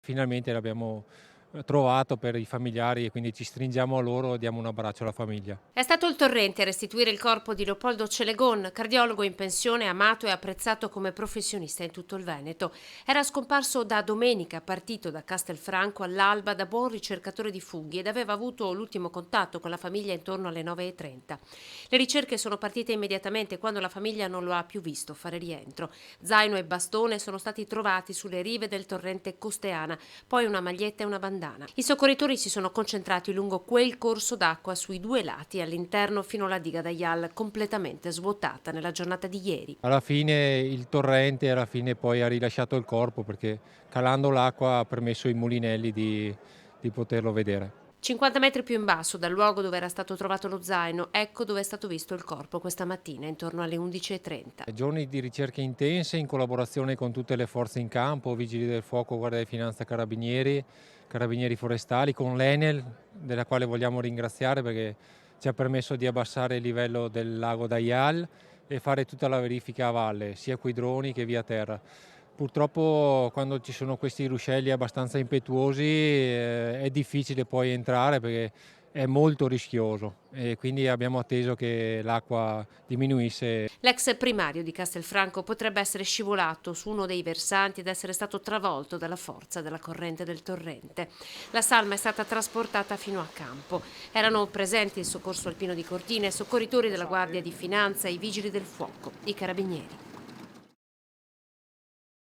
finalmente l'abbiamo trovato per i familiari e quindi ci stringiamo a loro e diamo un abbraccio alla famiglia. È stato il torrente a restituire il corpo di Leopoldo Celegon, cardiologo in pensione, amato e apprezzato come professionista in tutto il Veneto. Era scomparso da domenica, partito da Castelfranco all'alba da buon ricercatore di funghi ed aveva avuto l'ultimo contatto con la famiglia intorno alle 9:30. Le ricerche sono partite immediatamente quando la famiglia non lo ha più visto fare rientro. Zaino e bastone sono stati trovati sulle rive del torrente Costeana, poi una maglietta e una bandana. I soccorritori si sono concentrati lungo quel corso d'acqua sui due lati e all'interno fino alla diga d'Aial, completamente svuotata nella giornata di ieri. Alla fine il torrente poi ha rilasciato il corpo perché calando l'acqua ha permesso ai mulinelli di poterlo vedere. 50 metri più in basso dal luogo dove era stato trovato lo zaino, ecco dove è stato visto il corpo questa mattina, intorno alle 11:30. Giorni di ricerche intense in collaborazione con tutte le forze in campo, Vigili del Fuoco, Guardia di Finanza, Carabinieri Forestali, con l'Enel, della quale vogliamo ringraziare perché ci ha permesso di abbassare il livello del lago Daial e fare tutta la verifica a valle, sia coi droni che via terra. Purtroppo quando ci sono questi ruscelli abbastanza impetuosi è difficile poi entrare perché è molto rischioso e quindi abbiamo atteso che l'acqua diminuisse. L'ex primario di Castelfranco potrebbe essere scivolato su uno dei versanti ed essere stato travolto dalla forza della corrente del torrente. La salma è stata trasportata fino a campo. Erano presenti il soccorso alpino di Cortina, i soccorritori della Guardia di Finanza, i vigili del fuoco, i carabinieri.